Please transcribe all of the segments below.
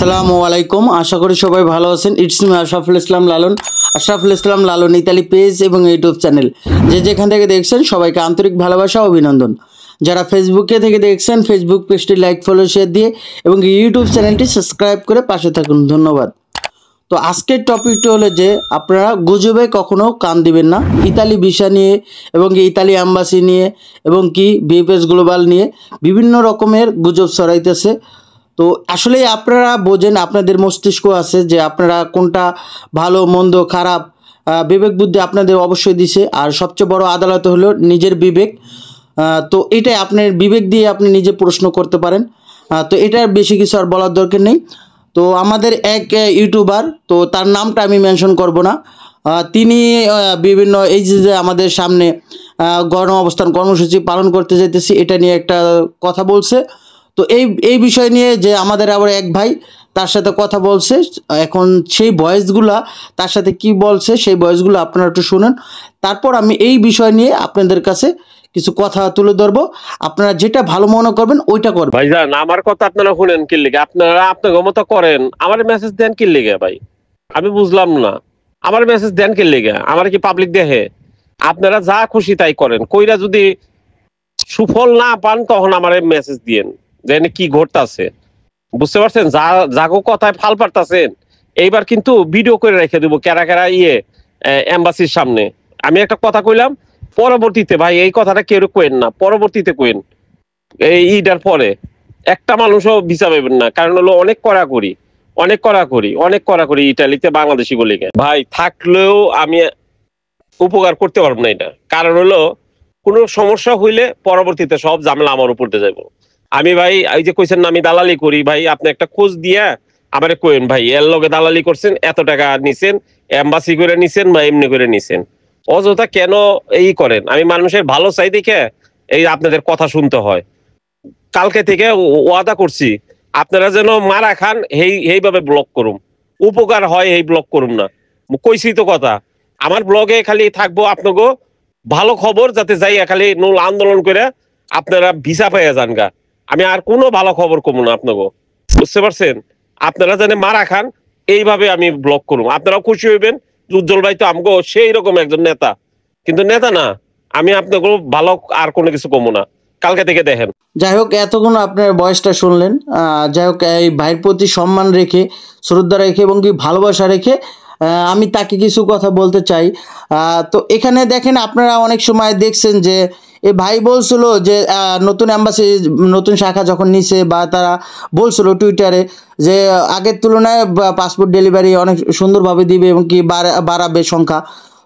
আসসালামু আলাইকুম। আশা করি সবাই ভালো আছেন। It's me Ashraful Islam Lalon. Ashraful Islam Lalon Italy page এবং ইউটিউব চ্যানেল যে যেখান থেকে দেখছেন সবাইকে আন্তরিক ভালোবাসা ও অভিনন্দন। যারা ফেসবুকে থেকে দেখছেন ফেসবুক পেজটি লাইক ফলো শেয়ার দিয়ে এবং ইউটিউব চ্যানেলটি সাবস্ক্রাইব করে পাশে থাকুন। ধন্যবাদ। তো আজকের টপিকটা হলো যে আপনারা গুজবে কখনো কান দিবেন না। ইতালি ভিসা নিয়ে এবং ইতালি অ্যাম্বাসি নিয়ে এবং কি বিএফএস গ্লোবাল নিয়ে বিভিন্ন রকমের গুজব ছড়াইতেছে। তো আসলে আপনারা বোঝেন, আপনাদের মস্তিষ্ক আছে যে আপনারা কোনটা ভালো মন্দ খারাপ বিবেক বুদ্ধি আপনাদের অবশ্যই দিছে। আর সবচেয়ে বড় আদালত হলো নিজের বিবেক। তো এটাই আপনার বিবেক দিয়ে আপনি নিজে প্রশ্ন করতে পারেন। তো এটার বেশি কিছু আর বলার দরকার নেই। তো আমাদের এক ইউটিউবার, তো তার নামটা আমি মেনশন করব না, তিনি বিভিন্ন এই যে আমাদের সামনে গণ অবস্থান কর্মসূচি পালন করতে যেতেছি এটা নিয়ে একটা কথা বলছে। তো এই বিষয় নিয়ে যে আমাদের আবার এক ভাই তার সাথে কথা বলছে, এখন সেই ভয়েসগুলা তার সাথে কি বলছে সেই ভয়েসগুলো আপনারা একটু শুনেন। তারপর আমি এই বিষয় নিয়ে আপনাদের কাছে কিছু কথা তুলে ধরবো। আপনারা যেটা ভালো মনে করবেন ওইটা করবেন। ভাইজান আমার কথা আপনারা শুনেন কি লিগে? আপনারা আপনার মতো করেন, আমার মেসেজ দেন কি লিগে ভাই? আমি বুঝলাম না, আমার মেসেজ দেন কি লিগে? আমার কি পাবলিক দেখে? আপনারা যা খুশি তাই করেন, কইরা যদি সুফল না পান তখন আমার মেসেজ দিয়েন যে কি ঘটতাছে। বুঝতে পারছেন? জাগো কথায় ফাল পারতাছেন। এইবার কিন্তু ভিডিও করে রেখে দেবো কেরা কেরা এম্বাসির সামনে। আমি একটা কথা কইলাম, পরবর্তীতে ভাই এই কথাটা কেউ কোয়েন না, পরবর্তীতে কোয়েন এই ঈদের পরে একটা মানুষও ভিসা পাবেন না। কারণ হলো অনেক কড়াকড়ি ইটালিতে বাংলাদেশি বলে ভাই থাকলেও আমি উপকার করতে পারবো না এটা। কারণ হলো কোনো সমস্যা হইলে পরবর্তীতে সব ঝামেলা আমার উপর দিয়ে যাবো। আমি ভাই এই যে কইছেন না আমি দালালি করি, ভাই আপনি একটা খোঁজ দিয়া আমারে কইেন ভাই এর লগে দালালি করছেন, এত টাকা নিছেন, এম্বাসি করে নিছেন বা এমনি করে নিছেন। অযথা কেন এই করেন? আমি মানুষের ভালো চাই দেখে এই আপনাদের কথা শুনতে হয়। কালকে থেকে ওয়াদা করছি আপনারা যেন মারা খান এইভাবে ব্লক করুম, উপকার হয় এই ব্লক করুম না। কইছি তো কথা, আমার ব্লগে খালি থাকবো আপনাকে ভালো খবর, যাতে যাই খালি নুল আন্দোলন করে আপনারা ভিসা পাইয়া যান গা। আমি আর কোনো ভালো খবর কমু না আপনাকে। বুঝতে পারছেন? আপনারা যেন মারা খান এইভাবে আমি ব্লক করুম, আপনারাও খুশি হইবেন। উজ্জ্বল ভাই তো আমগো সেই রকম একজন নেতা, কিন্তু নেতা না। আমি আপনাকে ভালো আর কোনো কিছু কমু না, কালকে থেকে দেখেন। যাই হোক, এতক্ষণ আপনার বয়সটা শুনলেন। যাই হোক, এই ভাইয়ের প্রতি সম্মান রেখে, শ্রদ্ধা রেখে এবং কি ভালোবাসা রেখে আমি তাকে কিছু কথা বলতে চাই। তো এখানে দেখেন, আপনারা অনেক সময় দেখছেন যে এ ভাই বলছিল যে নতুন অ্যাম্বাসি নতুন শাখা যখন নিছে বা তারা বলছিল টুইটারে যে আগের তুলনায় পাসপোর্ট ডেলিভারি অনেক সুন্দরভাবে দিবে এবং কি বাড়াবে সংখ্যা।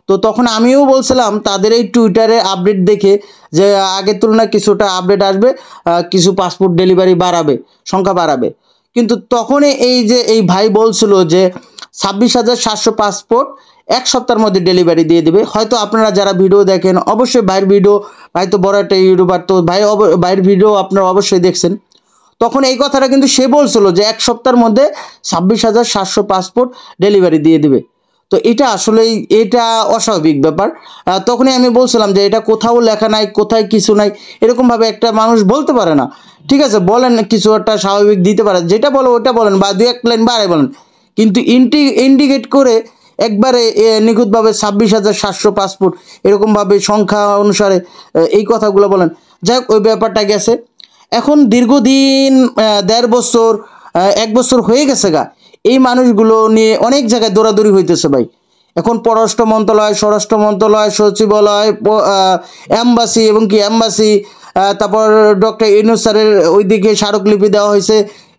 তো তখন আমিও বলছিলাম তাদের এই টুইটারে আপডেট দেখে যে আগের তুলনায় কিছুটা আপডেট আসবে, কিছু পাসপোর্ট ডেলিভারি বাড়াবে, সংখ্যা বাড়াবে। কিন্তু তখনই এই যে এই ভাই বলছিল যে 26,700 পাসপোর্ট এক সপ্তাহের মধ্যে ডেলিভারি দিয়ে দেবে। হয়তো আপনারা যারা ভিডিও দেখেন অবশ্যই ভাইয়ের ভিডিও, ভাই তো বড় একটা ইউটিউবার, তো ভাইয়ের ভিডিও আপনারা অবশ্যই দেখছেন। তখন এই কথাটা কিন্তু সে বলছিল যে এক সপ্তাহের মধ্যে 26,700 পাসপোর্ট ডেলিভারি দিয়ে দেবে। তো এটা আসলেই এটা অস্বাভাবিক ব্যাপার। তখনই আমি বলছিলাম যে এটা কোথাও লেখা নাই, কোথায় কিছু নাই, এরকমভাবে একটা মানুষ বলতে পারে না। ঠিক আছে, বলেন কিছু একটা স্বাভাবিক দিতে পারে, যেটা বলো ওটা বলেন বা দু এক লাইন বাড়াই বলেন, কিন্তু ইন্ডিকেট করে একবারে নিখুঁতভাবে 26,700 পাসপোর্ট এরকমভাবে সংখ্যা অনুসারে এই কথাগুলো বলেন। যাই হোক, ওই ব্যাপারটা গেছে। এখন দীর্ঘদিন 1.5 বছর 1 বছর হয়ে গেছে গা, এই মানুষগুলো নিয়ে অনেক জায়গায় দৌড়াদৌড়ি হইতেছে ভাই। এখন পররাষ্ট্র মন্ত্রণালয়, স্বরাষ্ট্র মন্ত্রণালয়, সচিবালয়, অ্যাম্বাসি এবং কি অ্যাম্বাসি, তারপর ডক্টর ইউনূস স্যারের ওইদিকে স্মারকলিপি দেওয়া হয়েছে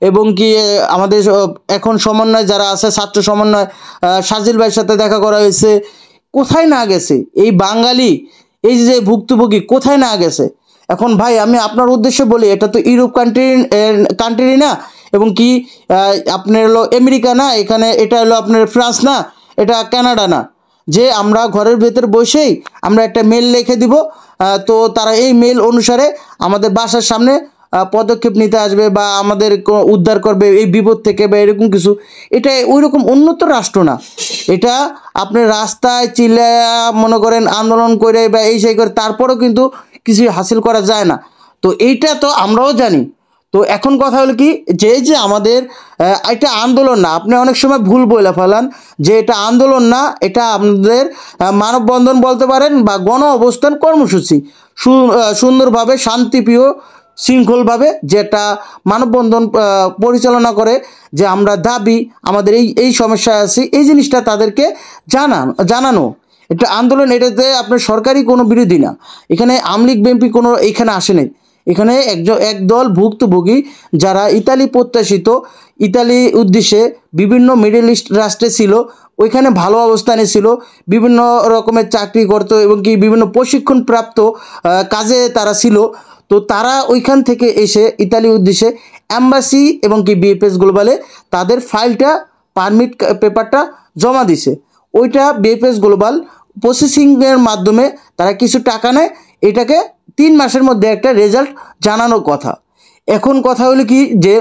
এবং কি আমাদের এখন সমন্বয় যারা আছে ছাত্র সমন্বয় সাজিল ভাইয়ের সাথে দেখা করা হয়েছে। কোথায় না গেছে এই বাঙালি, এই যে ভুক্তভোগী কোথায় না গেছে। এখন ভাই আমি আপনার উদ্দেশ্যে বলি, এটা তো ইউরোপ কান্ট্রি না এবং কি আপনার হলো আমেরিকা না, এখানে এটা হলো আপনার ফ্রান্স না, এটা কানাডা না, যে আমরা ঘরের ভেতর বসেই আমরা একটা মেল লিখে দিব, তো তারা এই মেল অনুসারে আমাদের বাসার সামনে পদক্ষেপ নিতে আসবে বা আমাদের উদ্ধার করবে এই বিপদ থেকে বা এরকম কিছু। এটা ওই রকম উন্নত রাষ্ট্র না। এটা আপনি রাস্তায় চিল্লায়া মনে করেন আন্দোলন করে বা এই সেই করে তারপরেও কিন্তু কিছু হাসিল করা যায় না। তো এইটা তো আমরাও জানি। তো এখন কথা হলো কি, যে এই যে আমাদের এটা আন্দোলন না, আপনি অনেক সময় ভুল বলে ফেলান যে এটা আন্দোলন না, এটা আমাদের মানববন্ধন বলতে পারেন বা গণ অবস্থান কর্মসূচি। সুন্দরভাবে শান্তিপ্রিয় শৃঙ্খলভাবে যেটা মানববন্ধন পরিচালনা করে, যে আমরা দাবি আমাদের এই এই সমস্যায় আছি, এই জিনিসটা তাদেরকে জানানো। এটা আন্দোলন, এটাতে আপনার সরকারি কোনো বিরোধী না। এখানে আমলিগ বিএনপি কোনো এখানে আসেনি। এখানে একদল ভুক্তভোগী যারা ইতালি প্রত্যাশিত, ইতালি উদ্দেশ্যে বিভিন্ন মিডল ইস্ট রাষ্ট্রে ছিল, ওইখানে ভালো অবস্থানে ছিল, বিভিন্ন রকমের চাকরি করতো এবং কি বিভিন্ন প্রশিক্ষণপ্রাপ্ত কাজে তারা ছিল। তো তারা ওইখান থেকে এসে ইতালি উদ্দেশ্যে অ্যাম্বাসি এবং কি বিএফএস গ্লোবালে তাদের ফাইলটা, পারমিট পেপারটা জমা দিছে। ওইটা বিএফএস গ্লোবাল প্রসেসিংয়ের মাধ্যমে তারা কিছু টাকা নেয়, এটাকে 3 মাসের মধ্যে একটা রেজাল্ট জানানোর কথা। এখন কথা হলো কি, যে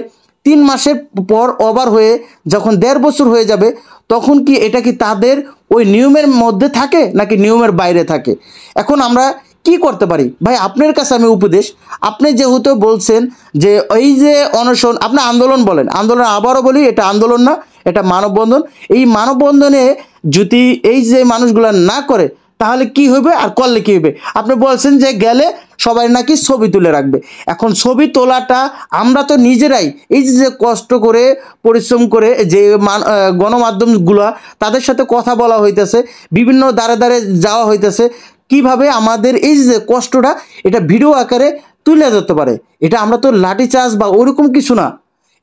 3 মাসের পর ওভার হয়ে যখন 1.5 বছর হয়ে যাবে, তখন কি এটা কি তাদের ওই নিয়মের মধ্যে থাকে নাকি নিয়মের বাইরে থাকে? এখন আমরা কি করতে পারি ভাই? আপনার কাছে আমি উপদেশ, আপনি যেহেতু বলছেন যে এই যে অনশন, আপনি আন্দোলন বলেন, আন্দোলন আবারও বলি এটা আন্দোলন না, এটা মানববন্ধন। এই মানববন্ধনে যদি এই যে মানুষগুলো না করে তাহলে কি হবে আর করলে কি হবে? আপনি বলছেন যে গেলে সবাই নাকি ছবি তুলে রাখবে। এখন ছবি তোলাটা আমরা তো নিজেরাই, এই যে কষ্ট করে পরিশ্রম করে যে গণমাধ্যমগুলো, তাদের সাথে কথা বলা হইতেছে, বিভিন্ন দ্বারে দ্বারে যাওয়া হইতেছে, কিভাবে আমাদের এই যে কষ্টটা এটা ভিডিও আকারে তুলে ধরতে পারে। এটা আমরা তো লাঠিচার্জ বা ওরকম কিছু না।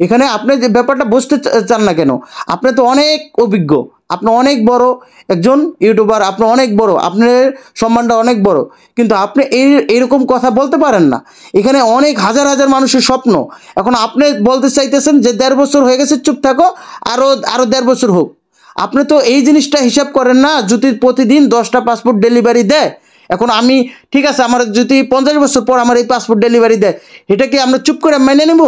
এখানে আপনি যে ব্যাপারটা বুঝতে চান না কেন? আপনি তো অনেক অভিজ্ঞ, আপনি অনেক বড় একজন ইউটিউবার, আপনি অনেক বড়, আপনার সম্মানটা অনেক বড়, কিন্তু আপনি এইরকম কথা বলতে পারেন না। এখানে অনেক হাজার হাজার মানুষের স্বপ্ন। এখন আপনি বলতে চাইতেছেন যে 1.5 বছর হয়ে গেছে, চুপ থাকো, আরও 1.5 বছর হোক। আপনি তো এই জিনিসটা হিসাব করেন না, যদি প্রতিদিন 10টা পাসপোর্ট ডেলিভারি দেয়। এখন আমি ঠিক আছে, আমার যদি 50 বছর পর আমার এই পাসপোর্ট ডেলিভারি দেয়, এটা কি আমরা চুপ করে মেনে নেব?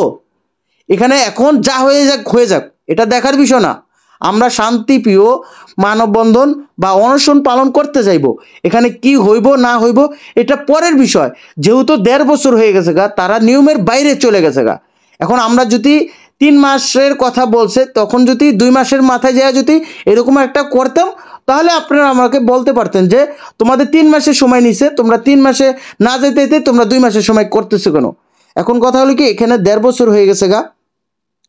এখানে এখন যা হয়ে যাক হয়ে যাক, এটা দেখার বিষয় না। আমরা শান্তিপ্রিয় মানববন্ধন বা অনশন পালন করতে যাইব। এখানে কি হইব না হইব এটা পরের বিষয়। যেহেতু 1.5 বছর হয়ে গেছে গা, তারা নিয়মের বাইরে চলে গেছে গা। এখন আমরা যদি 3 মাসের কথা বলছে, তখন যদি 2 মাসের মাথায় যায় যদি এরকম একটা করতাম, তাহলে আপনারা আমাকে বলতে পারতেন যে তোমাদের 3 মাসের সময় নিছে, তোমরা 3 মাসে না যেতে যেতে তোমরা 2 মাসের সময় করতেছো কেন? এখন কথা হলো কি, এখানে 1.5 বছর হয়ে গেছে গা।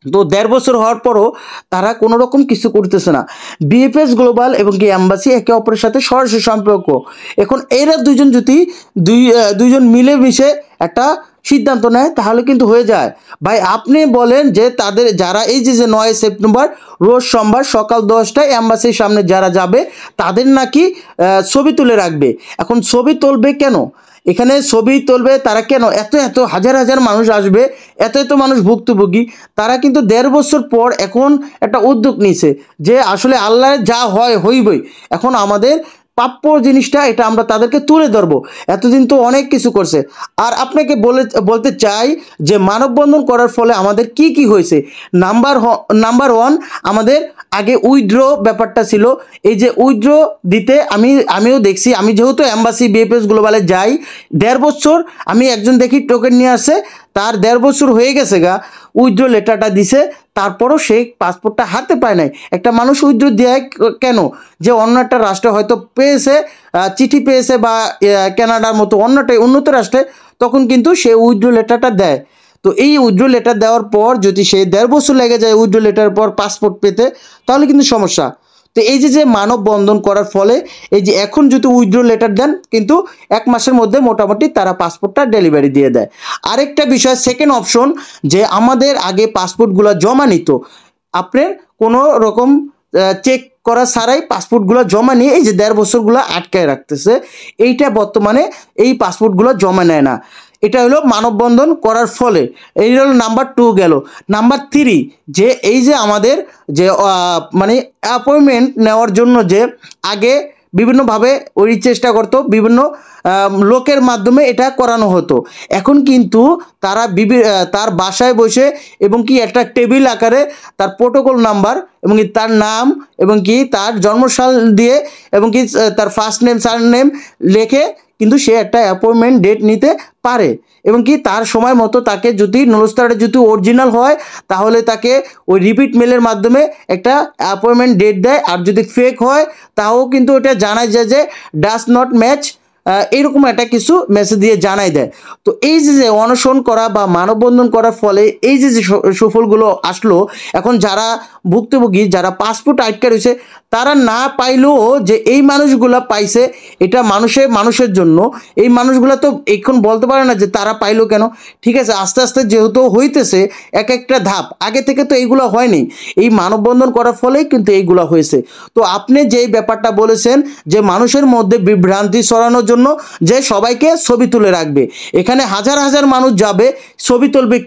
তো 1.5 বছর হওয়ার পরও তারা কোনো রকম কিছু করতেছে না। বিএফএস গ্লোবাল এবং কি অ্যাম্বাসি একে অপরের সাথে সরাসরি সম্পর্ক। এখন এরা দুজন যদি দুইজন মিলেমিশে একটা সিদ্ধান্ত নেয় তাহলে কিন্তু হয়ে যায়। ভাই আপনি বলেন যে তাদের যারা এই যে 9 সেপ্টেম্বর রোজ সোমবার সকাল 10টায় অ্যাম্বাসির সামনে যারা যাবে, তাদের নাকি ছবি তুলে রাখবে। এখন ছবি তুলবে কেন? এখানে ছবি তুলবে তারা কেন? এত এত হাজার হাজার মানুষ আসবে, এত এত মানুষ ভুক্তভোগী। তারা কিন্তু 1.5 বছর পর এখন একটা উদ্যোগ নিছে যে আসলে আল্লাহ যা হয় হইবই, এখন আমাদের প্রাপ্য জিনিসটা এটা আমরা তাদেরকে তুলে ধরবো। এতদিন তো অনেক কিছু করছে। আর আপনাকে বলতে চাই যে মানববন্ধন করার ফলে আমাদের কি কি হয়েছে। নাম্বার 1, আমাদের আগে উইথড্র ব্যাপারটা ছিল। এই যে উইথড্র দিতে আমিও দেখছি, আমি যেহেতু অ্যাম্বাসি বিএফএস গ্লোবালে যাই 1.5 বছর, আমি একজন দেখি টোকেন নিয়ে আসে, তার 1.5 বছর হয়ে গেছে গা, উইথড্র লেটারটা দিছে, তারপরও সেই পাসপোর্টটা হাতে পায় নাই। একটা মানুষ উইথড্র দেয় কেন? যে অন্য একটা রাষ্ট্রে হয়তো পেয়েছে, চিঠি পেয়েছে, বা কানাডার মতো অন্যটাই উন্নত রাষ্ট্রে, তখন কিন্তু সে উইথড্র লেটারটা দেয়। তো এই উইথড্র লেটার দেওয়ার পর যদি সে 1.5 বছর লেগে যায় উইথড্র লেটার পর পাসপোর্ট পেতে, তাহলে কিন্তু সমস্যা। তো এই যে মানববন্ধন করার ফলে এই যে এখন যদি উইথড্র লেটার দেন, কিন্তু 1 মাসের মধ্যে মোটামুটি তারা পাসপোর্টটা ডেলিভারি দিয়ে দেয়। আরেকটা বিষয়, সেকেন্ড অপশন, যে আমাদের আগে পাসপোর্টগুলো জমা নিত, আপনার কোনো রকম চেক করা ছাড়াই পাসপোর্টগুলো জমা নিয়ে এই যে 1.5 বছরগুলো আটকায় রাখতেছে, এইটা বর্তমানে এই পাসপোর্টগুলো জমা নেয় না। এটা হলো মানববন্ধন করার ফলে। এই হলো নাম্বার 2 গেল। নাম্বার 3, যে এই যে আমাদের যে মানে অ্যাপয়েন্টমেন্ট নেওয়ার জন্য যে আগে বিভিন্নভাবে ওই চেষ্টা করতো, বিভিন্ন লোকের মাধ্যমে এটা করানো হতো। এখন কিন্তু তারা তার বাসায় বসে এবং কি একটা টেবিল আকারে তার প্রোটোকল নাম্বার এবং কি তার নাম এবং কি তার জন্মসাল দিয়ে এবং কি তার ফার্স্ট নেম সার নেম লিখে কিন্তু সে একটা অ্যাপয়েন্টমেন্ট ডেট নিতে পারে। এবং কি তার সময় মতো তাকে যদি নুরুস্তারটা যদি অরিজিনাল হয় তাহলে তাকে ওই রিপিট মেলের মাধ্যমে একটা অ্যাপয়েন্টমেন্ট ডেট দেয়। আর যদি ফেক হয় তাও কিন্তু ওটা জানায় যায় যে ডাজ নট ম্যাচ, এইরকম একটা কিছু মেসেজ দিয়ে জানাই দেয়। তো এই যে অনশন করা বা মানববন্ধন করার ফলে এই যে সুফলগুলো আসলো, এখন যারা ভুক্তভোগী যারা পাসপোর্ট আটকে রয়েছে তারা না পাইলেও যে এই মানুষগুলা পাইছে, এটা মানুষের জন্য। এই মানুষগুলা তো এখন বলতে পারে না যে তারা পাইলো কেন। ঠিক আছে, আস্তে আস্তে যেহেতু হইতেছে এক একটা ধাপ, আগে থেকে তো এইগুলো হয়নি, এই মানববন্ধন করার ফলেই কিন্তু এইগুলো হয়েছে। তো আপনি যেই ব্যাপারটা বলেছেন যে মানুষের মধ্যে বিভ্রান্তি ছড়ানোর জন্য যে সবাইকে ছবি তুলে রাখবে, এখানে হাজার হাজার মানুষ যাবে, ছবি তুলবে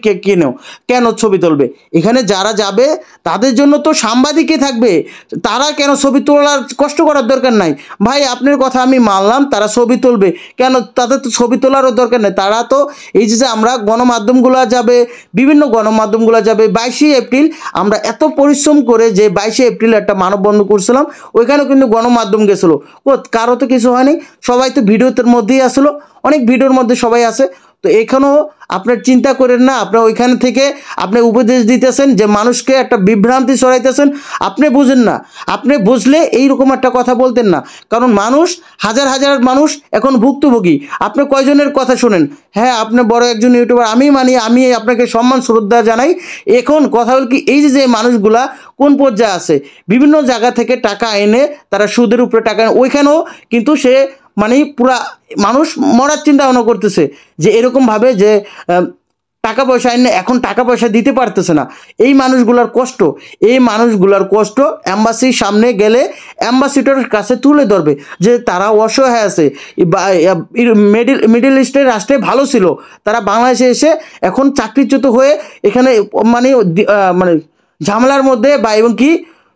কেন ছবি তুলবে? এখানে যারা যাবে তাদের জন্য তো সাংবাদিকই থাকবে, তারা কেন ছবি তোলার কষ্ট করার দরকার নাই। ভাই আপনার কথা আমি মানলাম, তারা ছবি তুলবে কেন, তাদের তো ছবি তোলারও দরকার নেই। তারা তো এই যে আমরা গণমাধ্যমগুলো যাবে, বিভিন্ন গণমাধ্যমগুলো যাবে 22শে এপ্রিল, আমরা এত পরিশ্রম করে যে 22শে এপ্রিল একটা মানববন্ধন করছিলাম, ওইখানেও কিন্তু গণমাধ্যম গেছিলো, কারো তো কিছু হয়নি, সবাই তো ভিডিওর মধ্যেই আসলো, অনেক ভিডিওর মধ্যে সবাই আছে। তো এখানেও আপনার চিন্তা করেন না, আপনার ওইখান থেকে আপনি উপদেশ দিতেছেন যে মানুষকে একটা বিভ্রান্তি ছড়াইতেছেন, আপনি বুঝেন না। আপনি বুঝলে এইরকম একটা কথা বলতেন না, কারণ মানুষ হাজার হাজার মানুষ এখন ভুক্তভোগী। আপনি কয়জনের কথা শুনেন? হ্যাঁ, আপনি বড় একজন ইউটিউবার, আমি মানি, আমি আপনাকে সম্মান শ্রদ্ধা জানাই। এখন কথা হল কি, এই যে মানুষগুলা কোন পর্যায়ে আছে, বিভিন্ন জায়গা থেকে টাকা এনে তারা সুদের উপরে টাকা এনে, ওইখানেও কিন্তু সে মানে পুরা মানুষ মরার চিন্তা ভাবনা করতেছে যে এরকমভাবে যে টাকা পয়সা এনে এখন টাকা পয়সা দিতে পারতেছে না। এই মানুষগুলার কষ্ট অ্যাম্বাসির সামনে গেলে অ্যাম্বাসিডরের কাছে তুলে ধরবে যে তারা অসহায় আছে, মিডল ইস্টের রাষ্ট্রে ভালো ছিল, তারা বাংলাদেশে এসে এখন চাকরিচ্যুত হয়ে এখানে মানে মানে ঝামেলার মধ্যে বা এবং কি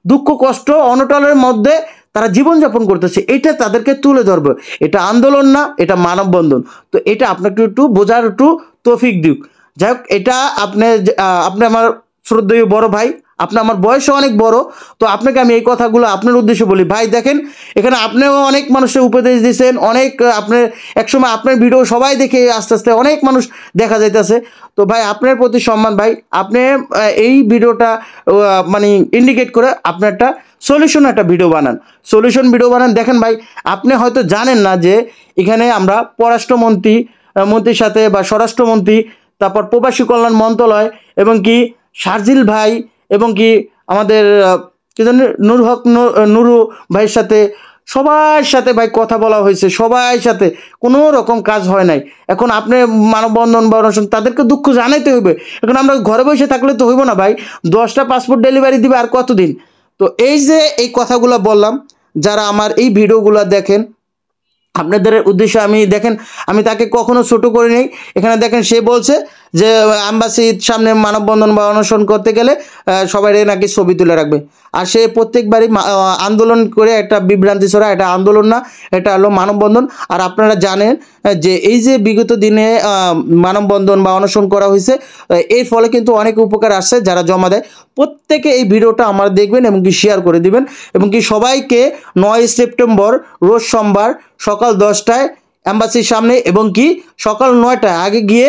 দুঃখ কষ্ট অনটনের মধ্যে তারা জীবনযাপন করতেছে, এটা তাদেরকে তুলে ধরবে। এটা আন্দোলন না, এটা মানববন্ধন। তো এটা আপনাকে একটু বোঝার একটু তৌফিক দিক। যাই হোক, এটা আপনি আমার শ্রদ্ধেয় বড় ভাই, আপনি আমার বয়সে অনেক বড়, তো আপনাকে আমি এই কথাগুলো আপনার উদ্দেশ্যে বলি। ভাই দেখেন, এখানে আপনিও অনেক মানুষের উপদেশ দিয়েছেন, অনেক আপনার একসময় আপনার ভিডিও সবাই দেখে আস্তে আস্তে অনেক মানুষ দেখা যাইতেছে। তো ভাই আপনার প্রতি সম্মান ভাই, আপনি এই ভিডিওটা মানে ইন্ডিকেট করে আপনি একটা একটা ভিডিও বানান। দেখেন ভাই, আপনি হয়তো জানেন না যে এখানে আমরা মন্ত্রীর সাথে বা স্বরাষ্ট্রমন্ত্রী, তারপর প্রবাসী কল্যাণ মন্ত্রণালয় এবং কি শারজিল ভাই এবং কি আমাদের কি জানি নুরু ভাইয়ের সাথে সবার সাথে ভাই কথা বলা হয়েছে, সবার সাথে কোনো রকম কাজ হয় নাই। এখন আপনি মানববন্ধন বা অনশন, তাদেরকে দুঃখ জানাইতে হইবে। এখন আমরা ঘরে বসে থাকলে তো হইব না ভাই, 10টা পাসপোর্ট ডেলিভারি দিবে আর কতদিন। তো এই যে এই কথাগুলো বললাম, যারা আমার এই ভিডিওগুলো দেখেন, আপনাদের উদ্দেশ্যে আমি দেখেন, আমি তাকে কখনো ছোট করে নেই। এখানে দেখেন সে বলছে যে অ্যাম্বাসির সামনে মানববন্ধন বা অনশন করতে গেলে সবাই নাকি ছবি তুলে রাখবে। আর সে প্রত্যেকবারই আন্দোলন করে একটা বিভ্রান্তি ছড়া, এটা আন্দোলন না, এটা হলো মানববন্ধন। আর আপনারা জানেন যে এই যে বিগত দিনে মানববন্ধন বা অনশন করা হয়েছে, এর ফলে কিন্তু অনেক উপকার আসছে। যারা জমা দেয় প্রত্যেকে এই ভিডিওটা আমার দেখবেন এবং কি শেয়ার করে দিবেন এবং কি সবাইকে 9 সেপ্টেম্বর রোজ সোমবার সকাল 10টায় অ্যাম্বাসির সামনে এবং কি সকাল 9টায় আগে গিয়ে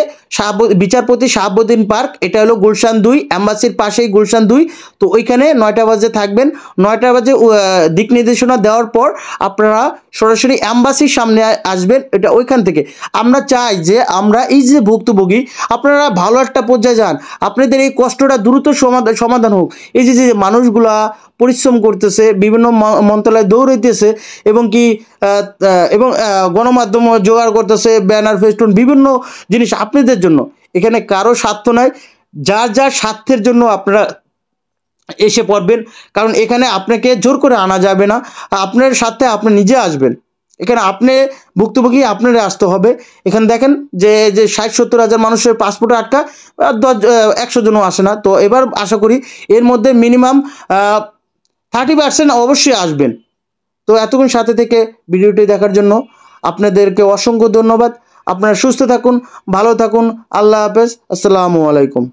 বিচারপতি শাহাবুদ্দিন পার্ক, এটা হলো গুলশান 2, অ্যাম্বাসির পাশেই গুলশান 2। তো ওইখানে 9টা বাজে থাকবেন। 9টা বাজে দিক নির্দেশনা দেওয়ার পর আপনারা সরাসরি অ্যাম্বাসির সামনে আসবেন। এটা ওইখান থেকে আমরা চাই যে আমরা এই যে ভুক্তভোগী, আপনারা ভালো একটা পর্যায়ে যান, আপনাদের এই কষ্টটা দ্রুত সমাধান হোক। এই যে মানুষগুলা পরিশ্রম করতেছে, বিভিন্ন মন্ত্রণালয়ে দৌড়াইতেছে এবং কি গণমাধ্যম জোগাড় করতেছে, ব্যানার ফেস্টুন বিভিন্ন জিনিস আপনাদের জন্য। এখানে কারো স্বার্থ নাই, যার যার স্বার্থের জন্য আপনারা এসে পড়বেন, কারণ এখানে আপনাকে জোর করে আনা যাবে না, আপনার সাথে আপনি নিজে আসবেন। এখানে আপনি ভুক্তভোগী, আপনারা আসতে হবে। এখানে দেখেন যে 60-70 হাজার মানুষের পাসপোর্ট আটকা, 100 জনও আসে না। তো এবার আশা করি এর মধ্যে মিনিমাম 30% অবশ্যই আসবেন। তো এতক্ষণ সাথে থেকে ভিডিওটি দেখার জন্য আপনাদেরকে অসংখ্য ধন্যবাদ। আপনারা সুস্থ থাকুন, ভালো থাকুন, আল্লাহ হাফেজ, আসসালামু আলাইকুম।